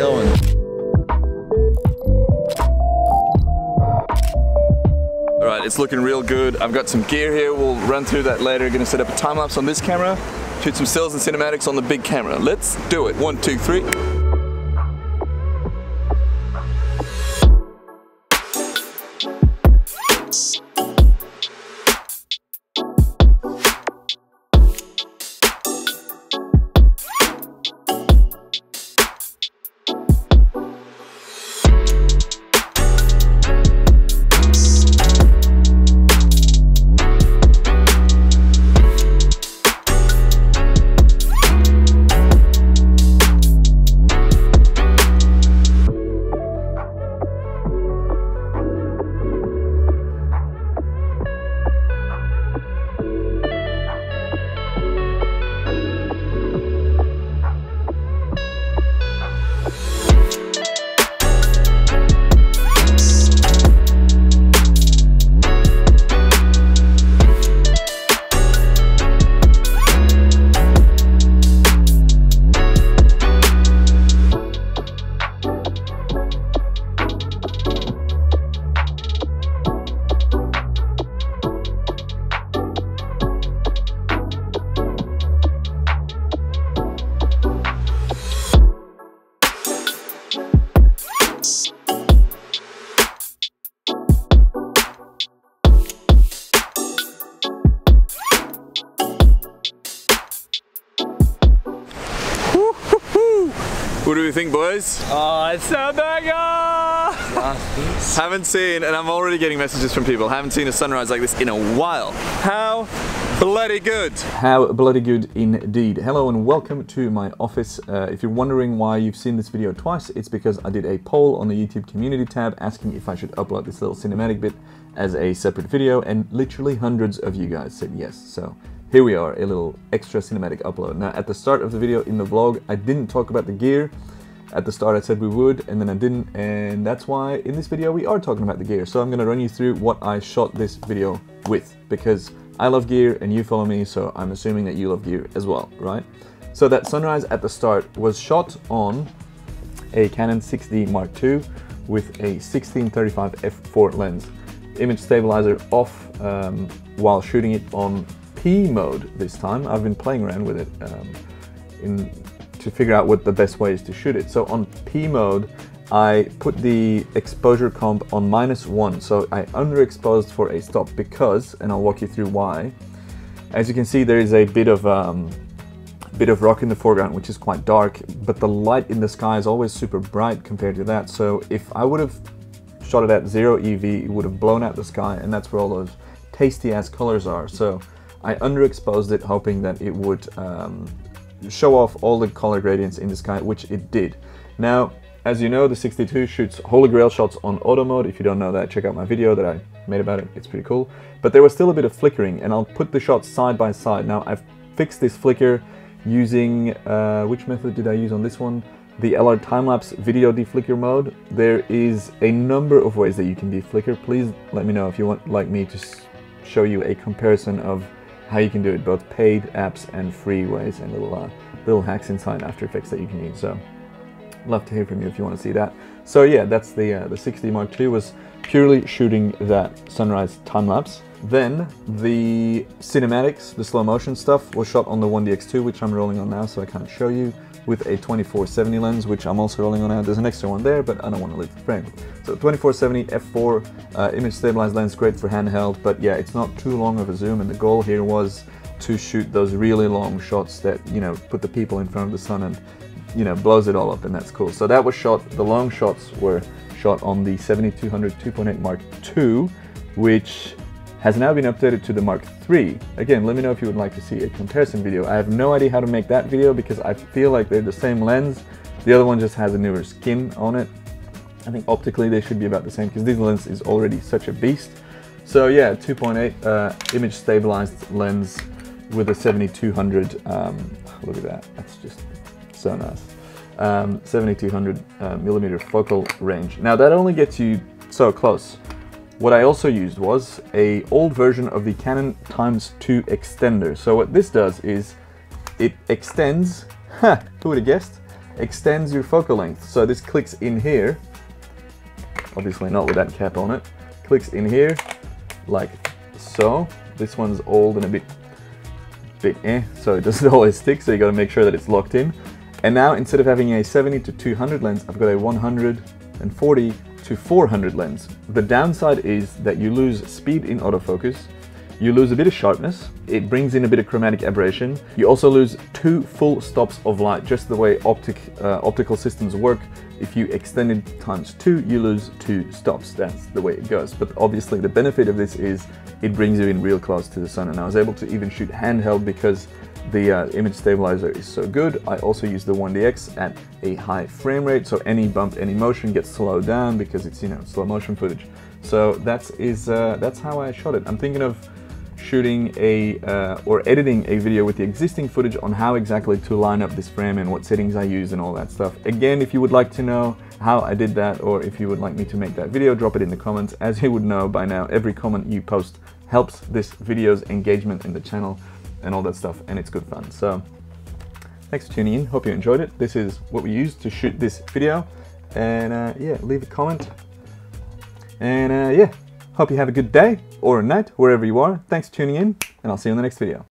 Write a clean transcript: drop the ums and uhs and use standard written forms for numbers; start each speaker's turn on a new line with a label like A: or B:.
A: going. All right, it's looking real good. I've got some gear here. We'll run through that later. Gonna set up a time lapse on this camera, shoot some stills and cinematics on the big camera. Let's do it. 1, 2, 3. What do we think, boys?
B: Oh, it's so mega!
A: Haven't seen, and I'm already getting messages from people, haven't seen a sunrise like this in a while. How bloody good! How bloody good indeed. Hello and welcome to my office. If you're wondering why you've seen this video twice, it's because I did a poll on the YouTube community tab asking if I should upload this little cinematic bit as a separate video, and literally hundreds of you guys said yes. So here we are, a little extra cinematic upload. Now at the start of the video in the vlog, I didn't talk about the gear. At the start I said we would, and then I didn't, and that's why in this video we are talking about the gear. So I'm gonna run you through what I shot this video with, because I love gear and you follow me, so I'm assuming that you love gear as well, right? So that sunrise at the start was shot on a Canon 6D Mark II with a 1635 f4 lens. Image stabilizer off while shooting it on P mode this time. I've been playing around with it to figure out what the best way is to shoot it. So on P mode, I put the exposure comp on -1, so I underexposed for a stop because, and I'll walk you through why. As you can see, there is a bit of rock in the foreground, which is quite dark, but the light in the sky is always super bright compared to that. So if I would have shot it at 0 EV, it would have blown out the sky, and that's where all those tasty ass colors are. So I underexposed it, hoping that it would show off all the color gradients in the sky, which it did. Now, as you know, the 62 shoots holy grail shots on auto mode. If you don't know that, check out my video that I made about it. It's pretty cool. But there was still a bit of flickering, and I'll put the shots side by side. Now, I've fixed this flicker using, which method did I use on this one? The LR timelapse video deflicker mode. There is a number of ways that you can deflicker. Please let me know if you want like me to show you a comparison of how you can do it, both paid apps and free ways, and little hacks inside After Effects that you can use. So love to hear from you if you want to see that. So yeah, that's the 6D Mark II was purely shooting that sunrise time lapse. Then the cinematics, the slow motion stuff, was shot on the 1DX2, which I'm rolling on now, so I can't show you, with a 24-70 lens, which I'm also rolling on now. There's an extra one there, but I don't want to leave the frame. So 24-70 f4 image stabilized lens, great for handheld, but yeah, it's not too long of a zoom, and the goal here was to shoot those really long shots that, you know, put the people in front of the sun and, you know, blows it all up, and that's cool. So that was shot, the long shots were shot on the 7200 2.8 Mark II, which has now been updated to the Mark III. Again, let me know if you would like to see a comparison video. I have no idea how to make that video because I feel like they're the same lens. The other one just has a newer skin on it. I think optically they should be about the same because this lens is already such a beast. So yeah, 2.8 image stabilized lens with a 7200, look at that, that's just so nice. 7200 millimeter focal range. Now that only gets you so close. What I also used was an old version of the Canon x2 extender. So what this does is it extends, who would have guessed, extends your focal length. So this clicks in here, obviously not with that cap on it, clicks in here like so. This one's old and a bit so it doesn't always stick, so you got to make sure that it's locked in. And now instead of having a 70 to 200 lens, I've got a 140 to 400 lens. The downside is that you lose speed in autofocus, you lose a bit of sharpness, it brings in a bit of chromatic aberration. You also lose 2 full stops of light, just the way optical systems work. If you extend it times 2, you lose 2 stops. That's the way it goes. But obviously the benefit of this is it brings you in real close to the sun. And I was able to even shoot handheld because the image stabilizer is so good. I also use the 1DX at a high frame rate, so any bump, any motion gets slowed down because it's, you know, slow motion footage. So that's how I shot it. I'm thinking of shooting or editing a video with the existing footage on how exactly to line up this frame and what settings I use and all that stuff. Again, if you would like to know how I did that, or if you would like me to make that video, drop it in the comments. As you would know by now, every comment you post helps this video's engagement in the channel and all that stuff, and it's good fun. So thanks for tuning in, hope you enjoyed it. This is what we used to shoot this video, and yeah, leave a comment, and yeah, hope you have a good day or a night wherever you are. Thanks for tuning in, and I'll see you in the next video.